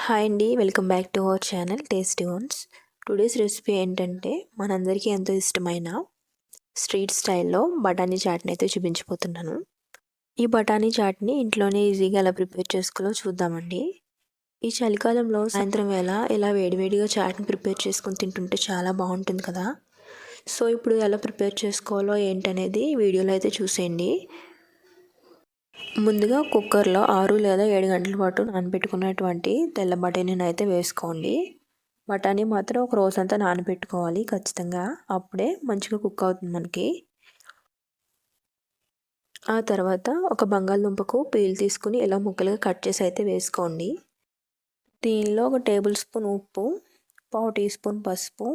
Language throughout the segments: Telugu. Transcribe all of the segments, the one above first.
హాయ్ అండి, welcome back to our channel tasty once. Today's recipe ఏంటంటే మనందరికీ ఎంతో ఇష్టమైన స్ట్రీట్ స్టైల్లో బఠానీ చాట్ని అయితే చూపించిపోతున్నాను. ఈ బఠానీ చాట్ని ఇంట్లోనే ఈజీగా ఎలా ప్రిపేర్ చేసుకోవాలో చూద్దామండి. ఈ చలికాలంలో సాయంత్రం వేళ ఇలా వేడివేడిగా చాట్ని ప్రిపేర్ చేసుకొని తింటుంటే చాలా బాగుంటుంది కదా. సో ఇప్పుడు ఎలా ప్రిపేర్ చేసుకోవాలో ఏంటనేది వీడియోలో అయితే చూసేయండి. ముందుగా కుక్కర్లో 6 లేదా 7 గంటల పాటు నానబెట్టుకున్నటువంటి తెల్ల బఠానీని అయితే వేసుకోండి. బఠానీ మాత్రం ఒక రోజంతా నానబెట్టుకోవాలి ఖచ్చితంగా, అప్పుడే మంచిగా కుక్ అవుతుంది మనకి. ఆ తర్వాత ఒక బంగాళదుంపకు పీల్ తీసుకుని ఇలా ముక్కలుగా కట్ చేసి అయితే వేసుకోండి. దీనిలో 1 టేబుల్ స్పూన్ ఉప్పు, 1/2 టీ స్పూన్ పసుపు,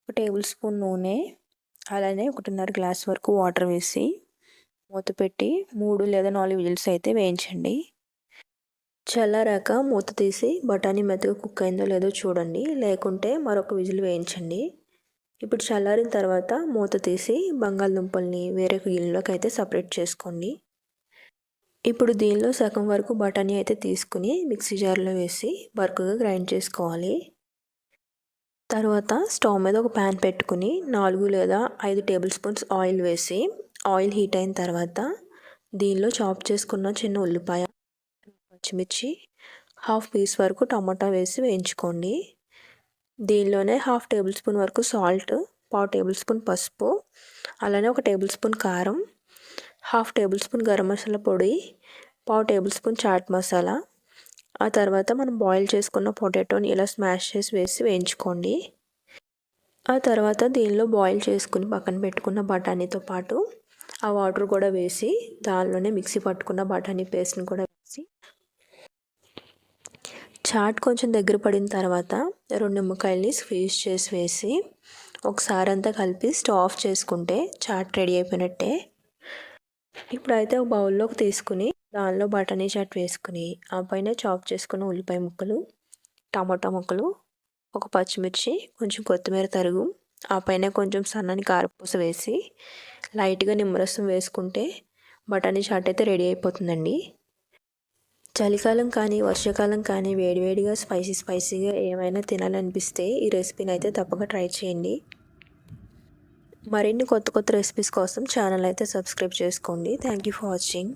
1 టేబుల్ స్పూన్ నూనె, అలానే 1.5 గ్లాస్ వరకు వాటర్ వేసి మూత పెట్టి 3 లేదా 4 విజిల్స్ అయితే వేయించండి. చల్లారాక మూత తీసి బఠానీ మెత్తగా కుక్ అయిందో లేదో చూడండి, లేకుంటే మరొక విజిల్ వేయించండి. ఇప్పుడు చల్లారిన తర్వాత మూత తీసి బంగాళదుంపల్ని వేరొక గిన్నెలోకి అయితే సపరేట్ చేసుకోండి. ఇప్పుడు దీనిలో సగం వరకు బఠానీ అయితే తీసుకుని మిక్సీ జార్లో వేసి బరకగా గ్రైండ్ చేసుకోవాలి. తర్వాత స్టవ్ మీద ఒక ప్యాన్ పెట్టుకుని 4 లేదా 5 టేబుల్ స్పూన్స్ ఆయిల్ వేసి ఆయిల్ హీట్ అయిన తర్వాత దీనిలో చాప్ చేసుకున్న చిన్న ఉల్లిపాయ, పచ్చిమిర్చి, 1/2 పీస్ వరకు టమాటా వేసి వేయించుకోండి. దీనిలోనే 1/2 టేబుల్ స్పూన్ వరకు సాల్ట్, 1/4 టేబుల్ స్పూన్ పసుపు, అలానే 1 టేబుల్ స్పూన్ కారం, 1/2 టేబుల్ స్పూన్ గరం మసాలా పొడి, 1/4 టేబుల్ స్పూన్ చాట్ మసాలా. ఆ తర్వాత మనం బాయిల్ చేసుకున్న పొటాటోని ఇలా స్మాష్ చేసి వేసి వేయించుకోండి. ఆ తర్వాత దీనిలో బాయిల్ చేసుకుని పక్కన పెట్టుకున్న బఠానీతో పాటు ఆ వాటర్ కూడా వేసి దానిలోనే మిక్సీ పట్టుకున్న బఠానీ పేస్ట్ని కూడా వేసి చాట్ కొంచెం దగ్గర పడిన తర్వాత 2 నిమ్మకాయలని స్క్వీజ్ చేసి వేసి ఒకసారి అంతా కలిపి స్టవ్ ఆఫ్ చేసుకుంటే చాట్ రెడీ అయిపోయినట్టే. ఇప్పుడైతే ఒక బౌల్లోకి తీసుకుని దానిలో బఠానీ చాట్ వేసుకుని ఆ పైన చాప్ చేసుకున్న ఉల్లిపాయ ముక్కలు, టమాటా ముక్కలు, 1 పచ్చిమిర్చి, కొంచెం కొత్తిమీర తరుగు, ఆ పైన కొంచెం సన్నని కారపూస వేసి లైట్గా నిమ్మరసం వేసుకుంటే బఠానీ చాట్ అయితే రెడీ అయిపోతుందండి. చలికాలం కానీ వర్షాకాలం కానీ వేడివేడిగా స్పైసీగా ఏమైనా తినాలనిపిస్తే ఈ రెసిపీని అయితే తప్పక ట్రై చేయండి. మరిన్ని కొత్త రెసిపీస్ కోసం ఛానల్ అయితే సబ్స్క్రైబ్ చేసుకోండి. Thank you for watching.